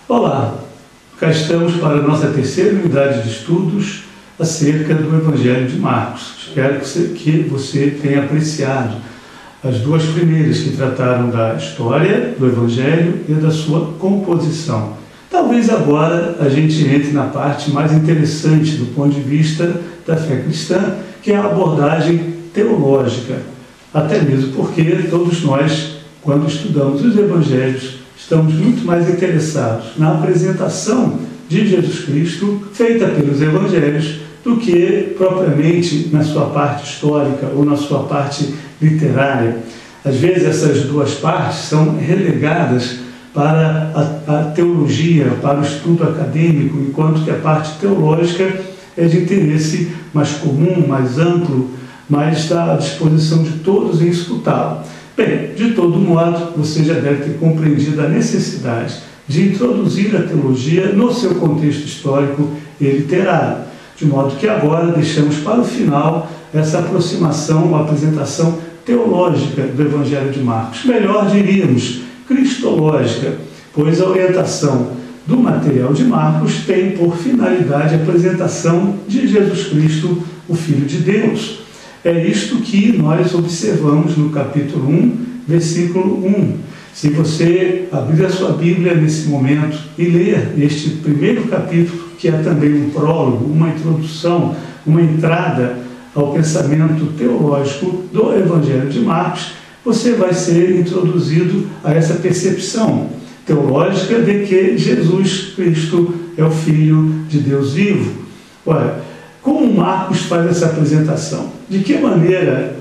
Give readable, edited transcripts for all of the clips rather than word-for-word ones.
Olá, cá estamos para a nossa terceira unidade de estudos acerca do Evangelho de Marcos. Espero que você tenha apreciado as duas primeiras que trataram da história do Evangelho e da sua composição. Talvez agora a gente entre na parte mais interessante do ponto de vista da fé cristã, que é a abordagem teológica. Até mesmo porque todos nós, quando estudamos os Evangelhos, estamos muito mais interessados na apresentação de Jesus Cristo feita pelos Evangelhos do que propriamente na sua parte histórica ou na sua parte literária. Às vezes essas duas partes são relegadas para a teologia, para o estudo acadêmico, enquanto que a parte teológica é de interesse mais comum, mais amplo, mas está à disposição de todos em escutá-lo. Bem, de todo modo, você já deve ter compreendido a necessidade de introduzir a teologia no seu contexto histórico e literário, de modo que agora deixamos para o final essa aproximação, uma apresentação teológica do Evangelho de Marcos. Melhor diríamos, cristológica, pois a orientação do material de Marcos tem por finalidade a apresentação de Jesus Cristo, o Filho de Deus. É isto que nós observamos no capítulo 1, versículo 1. Se você abrir a sua Bíblia nesse momento e ler este primeiro capítulo, que é também um prólogo, uma introdução, uma entrada ao pensamento teológico do Evangelho de Marcos, você vai ser introduzido a essa percepção teológica de que Jesus Cristo é o Filho de Deus vivo. Olha, como Marcos faz essa apresentação? De que maneira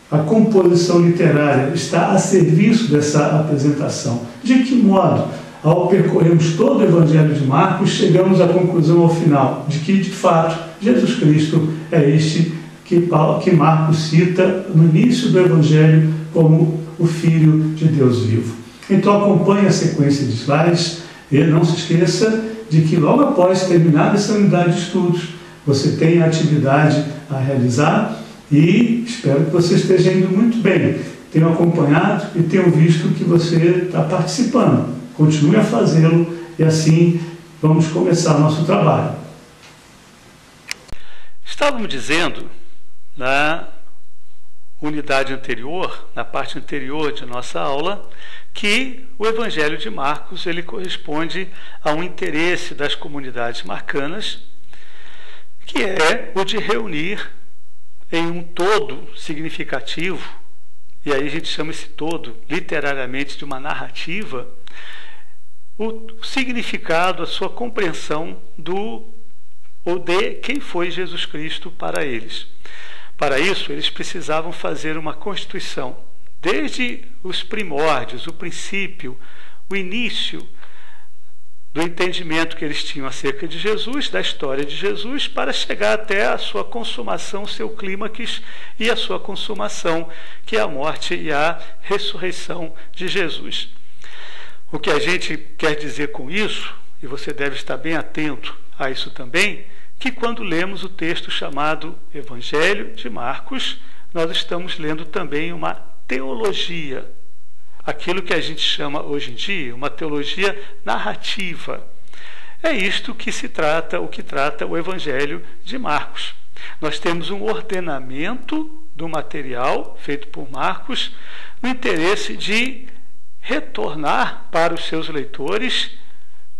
a composição literária está a serviço dessa apresentação? De que modo, ao percorrermos todo o Evangelho de Marcos, chegamos à conclusão ao final de que, de fato, Jesus Cristo é este que Marcos cita no início do Evangelho como o Filho de Deus vivo. Então acompanhe a sequência de slides e não se esqueça de que logo após terminar essa unidade de estudos, você tem a atividade a realizar e espero que você esteja indo muito bem. Tenho acompanhado e tenho visto que você está participando. Continue a fazê-lo e assim vamos começar o nosso trabalho. Estávamos dizendo na unidade anterior, na parte anterior de nossa aula, que o Evangelho de Marcos ele corresponde a um interesse das comunidades marcanas, que é o de reunir em um todo significativo, e aí a gente chama esse todo literariamente de uma narrativa, o significado, a sua compreensão ou de quem foi Jesus Cristo para eles. Para isso, eles precisavam fazer uma constituição, desde os primórdios, o princípio, o início do entendimento que eles tinham acerca de Jesus, da história de Jesus, para chegar até a sua consumação, o seu clímax e a sua consumação, que é a morte e a ressurreição de Jesus. O que a gente quer dizer com isso, e você deve estar bem atento a isso também, que quando lemos o texto chamado Evangelho de Marcos, nós estamos lendo também uma teologia, aquilo que a gente chama hoje em dia uma teologia narrativa. É isto que se trata, o que trata o Evangelho de Marcos. Nós temos um ordenamento do material feito por Marcos no interesse de retornar para os seus leitores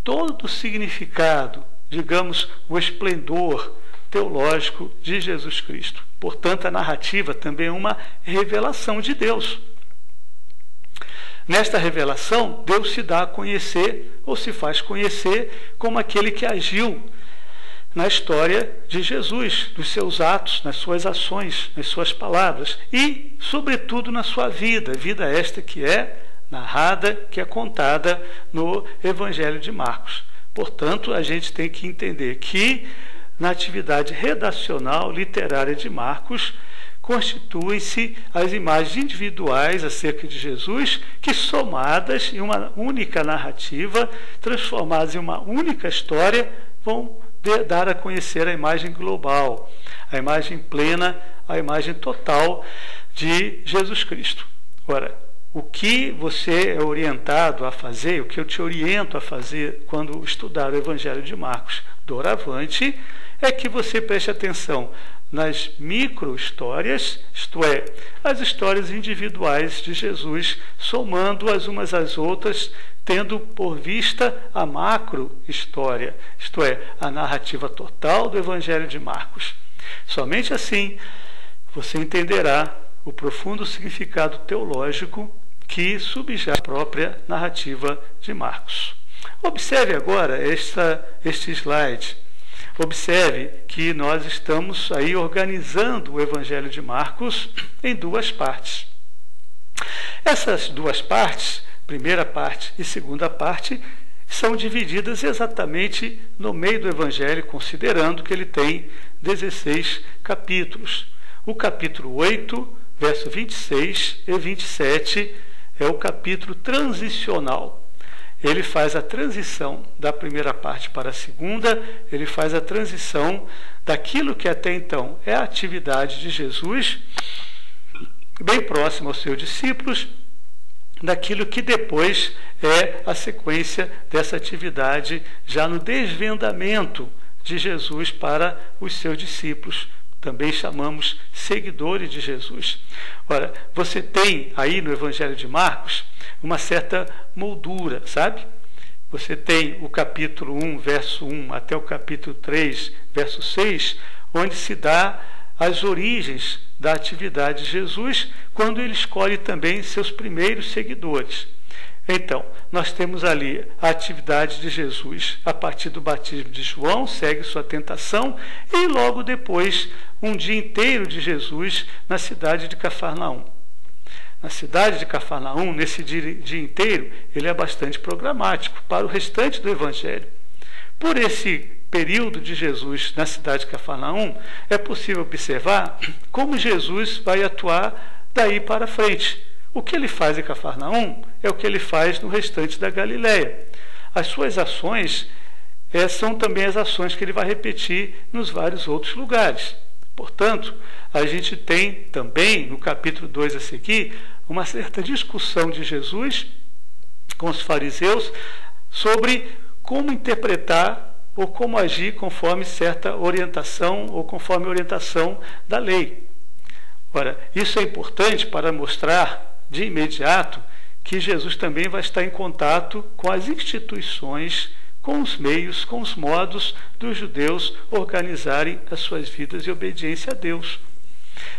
todo o significado, digamos, o esplendor teológico de Jesus Cristo. Portanto, a narrativa também é uma revelação de Deus. Nesta revelação, Deus se dá a conhecer, ou se faz conhecer, como aquele que agiu na história de Jesus, nos seus atos, nas suas ações, nas suas palavras e, sobretudo, na sua vida, vida esta que é narrada, que é contada no Evangelho de Marcos. Portanto, a gente tem que entender que, na atividade redacional literária de Marcos, constituem-se as imagens individuais acerca de Jesus, que somadas em uma única narrativa, transformadas em uma única história, vão dar a conhecer a imagem global, a imagem plena, a imagem total de Jesus Cristo. Ora, o que você é orientado a fazer, o que eu te oriento a fazer quando estudar o Evangelho de Marcos doravante, é que você preste atenção nas micro-histórias, isto é, as histórias individuais de Jesus, somando-as umas às outras, tendo por vista a macro-história, isto é, a narrativa total do Evangelho de Marcos. Somente assim você entenderá o profundo significado teológico que subjaz a própria narrativa de Marcos. Observe agora este slide. Observe que nós estamos aí organizando o Evangelho de Marcos em duas partes. Essas duas partes, primeira parte e segunda parte, são divididas exatamente no meio do Evangelho, considerando que ele tem 16 capítulos. O capítulo 8, verso 26 e 27, é o capítulo transicional. Ele faz a transição da primeira parte para a segunda, ele faz a transição daquilo que até então é a atividade de Jesus, bem próximo aos seus discípulos, daquilo que depois é a sequência dessa atividade, já no desvendamento de Jesus para os seus discípulos. Também chamamos seguidores de Jesus. Ora, você tem aí no Evangelho de Marcos uma certa moldura, sabe? Você tem o capítulo 1, verso 1, até o capítulo 3, verso 6, onde se dá as origens da atividade de Jesus, quando ele escolhe também seus primeiros seguidores. Então, nós temos ali a atividade de Jesus a partir do batismo de João, segue sua tentação, e logo depois, um dia inteiro de Jesus na cidade de Cafarnaum. Na cidade de Cafarnaum, nesse dia inteiro, ele é bastante programático para o restante do Evangelho. Por esse período de Jesus na cidade de Cafarnaum, é possível observar como Jesus vai atuar daí para frente. O que ele faz em Cafarnaum é o que ele faz no restante da Galileia. As suas ações são também as ações que ele vai repetir nos vários outros lugares. Portanto, a gente tem também, no capítulo 2 a seguir, uma certa discussão de Jesus com os fariseus sobre como interpretar ou como agir conforme certa orientação ou conforme a orientação da lei. Ora, isso é importante para mostrar de imediato que Jesus também vai estar em contato com as instituições, com os meios, com os modos dos judeus organizarem as suas vidas em obediência a Deus.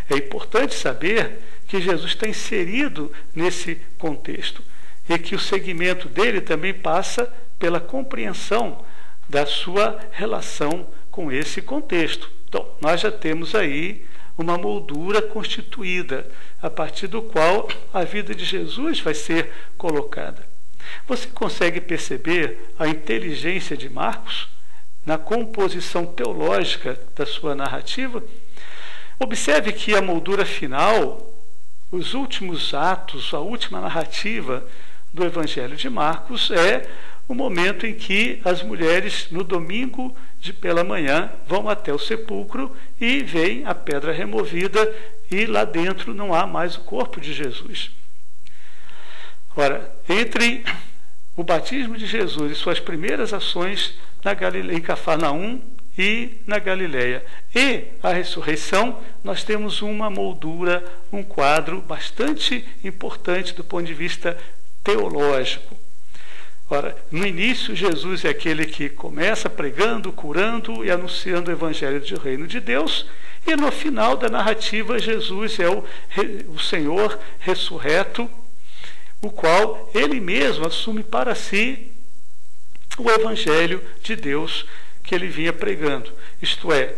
É importante saber que Jesus está inserido nesse contexto e que o segmento dele também passa pela compreensão da sua relação com esse contexto. Então, nós já temos aí uma moldura constituída, a partir do qual a vida de Jesus vai ser colocada. Você consegue perceber a inteligência de Marcos na composição teológica da sua narrativa? Observe que a moldura final, os últimos atos, a última narrativa do Evangelho de Marcos é o momento em que as mulheres, no domingo pela manhã, vão até o sepulcro e veem a pedra removida e lá dentro não há mais o corpo de Jesus. Ora, entre o batismo de Jesus e suas primeiras ações em Cafarnaum e na Galileia e a ressurreição, nós temos uma moldura, um quadro bastante importante do ponto de vista teológico. Ora, no início, Jesus é aquele que começa pregando, curando e anunciando o Evangelho do Reino de Deus, e no final da narrativa, Jesus é o Senhor ressurreto, o qual ele mesmo assume para si o Evangelho de Deus que ele vinha pregando. Isto é,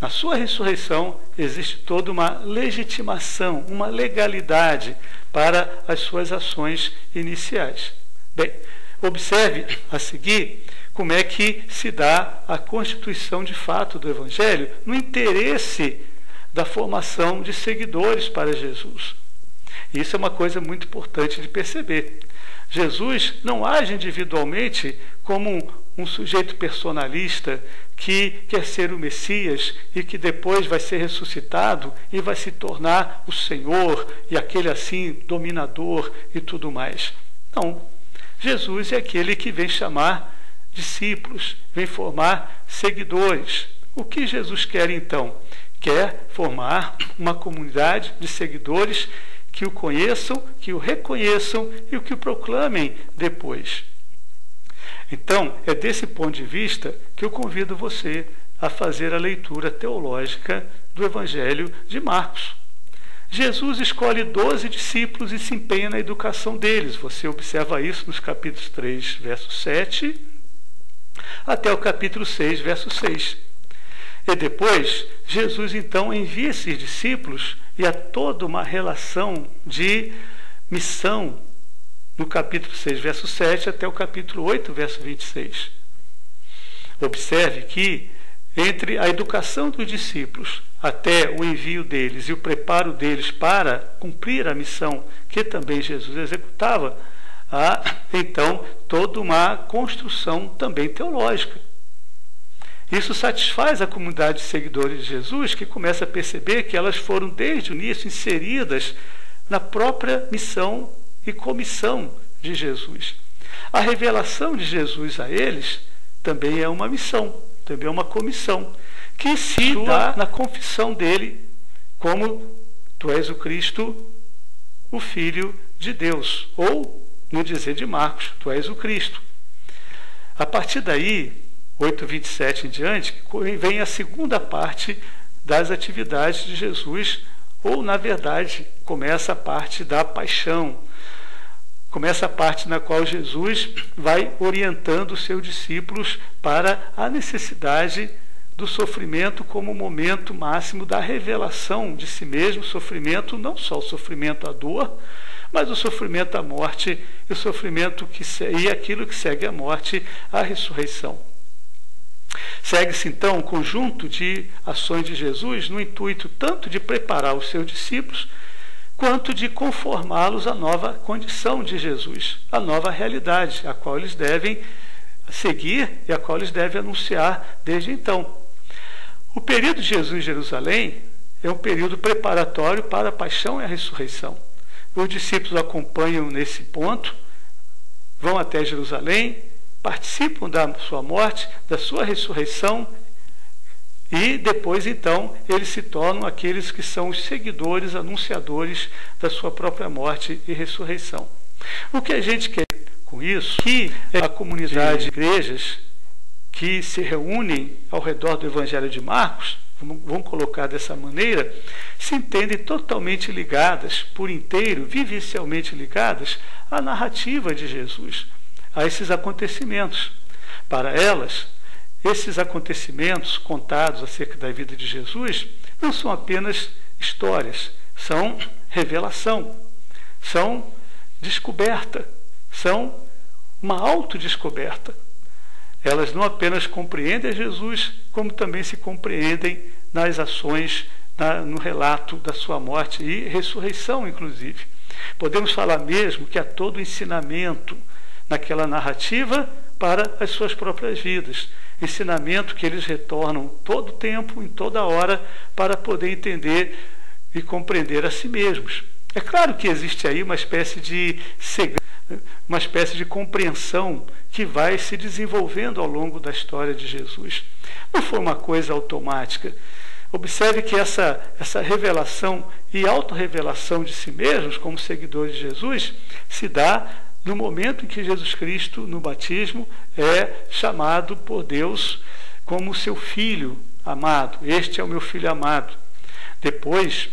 na sua ressurreição existe toda uma legitimação, uma legalidade para as suas ações iniciais. Bem, observe a seguir como é que se dá a constituição de fato do Evangelho no interesse da formação de seguidores para Jesus. Isso é uma coisa muito importante de perceber. Jesus não age individualmente como um sujeito personalista que quer ser o Messias e que depois vai ser ressuscitado e vai se tornar o Senhor e aquele assim dominador e tudo mais. Não. Jesus é aquele que vem chamar discípulos, vem formar seguidores. O que Jesus quer então? Quer formar uma comunidade de seguidores que o conheçam, que o reconheçam e o que o proclamem depois. Então, é desse ponto de vista que eu convido você a fazer a leitura teológica do Evangelho de Marcos. Jesus escolhe 12 discípulos e se empenha na educação deles. Você observa isso nos capítulos 3, verso 7, até o capítulo 6, verso 6. E depois, Jesus então envia esses discípulos e há toda uma relação de missão no capítulo 6, verso 7 até o capítulo 8, verso 26. Observe que entre a educação dos discípulos até o envio deles e o preparo deles para cumprir a missão que também Jesus executava, há então toda uma construção também teológica. Isso satisfaz a comunidade de seguidores de Jesus, que começa a perceber que elas foram desde o início inseridas na própria missão e comissão de Jesus. A revelação de Jesus a eles também é uma missão, também é uma comissão, que se dá na confissão dele como tu és o Cristo, o Filho de Deus, ou no dizer de Marcos, tu és o Cristo. A partir daí, 8:27 em diante, vem a segunda parte das atividades de Jesus, ou na verdade começa a parte da paixão. Começa a parte na qual Jesus vai orientando os seus discípulos para a necessidade do sofrimento como momento máximo da revelação de si mesmo, sofrimento, não só o sofrimento, a dor, mas o sofrimento, a morte, e o sofrimento e aquilo que segue a morte, a ressurreição. Segue-se então um conjunto de ações de Jesus no intuito tanto de preparar os seus discípulos, quanto de conformá-los à nova condição de Jesus, à nova realidade, a qual eles devem seguir e a qual eles devem anunciar desde então. O período de Jesus em Jerusalém é um período preparatório para a paixão e a ressurreição. Os discípulos acompanham nesse ponto, vão até Jerusalém, participam da sua morte, da sua ressurreição, e depois, então, eles se tornam aqueles que são os seguidores, anunciadores da sua própria morte e ressurreição. O que a gente quer com isso, que a comunidade de igrejas que se reúnem ao redor do Evangelho de Marcos, vamos colocar dessa maneira, se entendem totalmente ligadas, por inteiro, vivencialmente ligadas, à narrativa de Jesus, a esses acontecimentos. Para elas, esses acontecimentos contados acerca da vida de Jesus não são apenas histórias, são revelação, são descoberta, são uma autodescoberta. Elas não apenas compreendem Jesus, como também se compreendem nas ações, no relato da sua morte e ressurreição, inclusive. Podemos falar mesmo que há todo o ensinamento naquela narrativa para as suas próprias vidas. Ensinamento que eles retornam todo o tempo, em toda hora, para poder entender e compreender a si mesmos. É claro que existe aí uma espécie de segredo, uma espécie de compreensão que vai se desenvolvendo ao longo da história de Jesus. Não foi uma coisa automática. Observe que essa revelação e autorrevelação de si mesmos, como seguidores de Jesus, se dá no momento em que Jesus Cristo, no batismo, é chamado por Deus como seu filho amado. Este é o meu filho amado. Depois,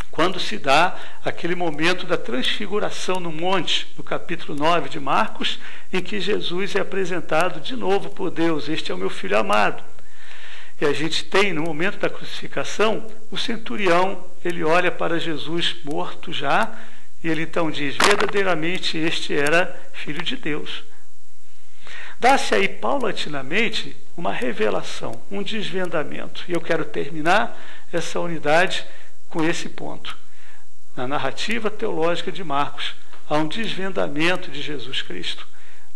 quando se dá aquele momento da transfiguração no monte, no capítulo 9 de Marcos, em que Jesus é apresentado de novo por Deus. Este é o meu filho amado. E a gente tem, no momento da crucificação, o centurião, ele olha para Jesus morto já, e ele então diz, verdadeiramente este era filho de Deus. Dá-se aí paulatinamente uma revelação, um desvendamento. E eu quero terminar essa unidade com esse ponto. Na narrativa teológica de Marcos, há um desvendamento de Jesus Cristo,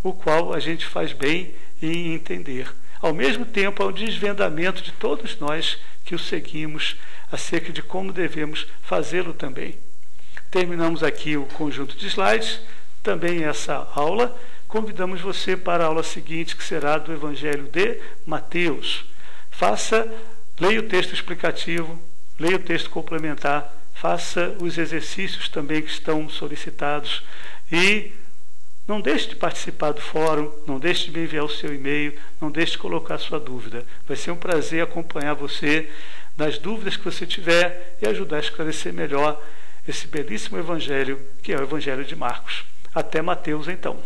o qual a gente faz bem em entender. ao mesmo tempo, ao desvendamento de todos nós que o seguimos, acerca de como devemos fazê-lo também. Terminamos aqui o conjunto de slides, também essa aula. Convidamos você para a aula seguinte, que será do Evangelho de Mateus. Leia o texto explicativo, leia o texto complementar, faça os exercícios também que estão solicitados e não deixe de participar do fórum, não deixe de me enviar o seu e-mail, não deixe de colocar a sua dúvida. Vai ser um prazer acompanhar você nas dúvidas que você tiver e ajudar a esclarecer melhor esse belíssimo evangelho, que é o Evangelho de Marcos. Até Mateus, então.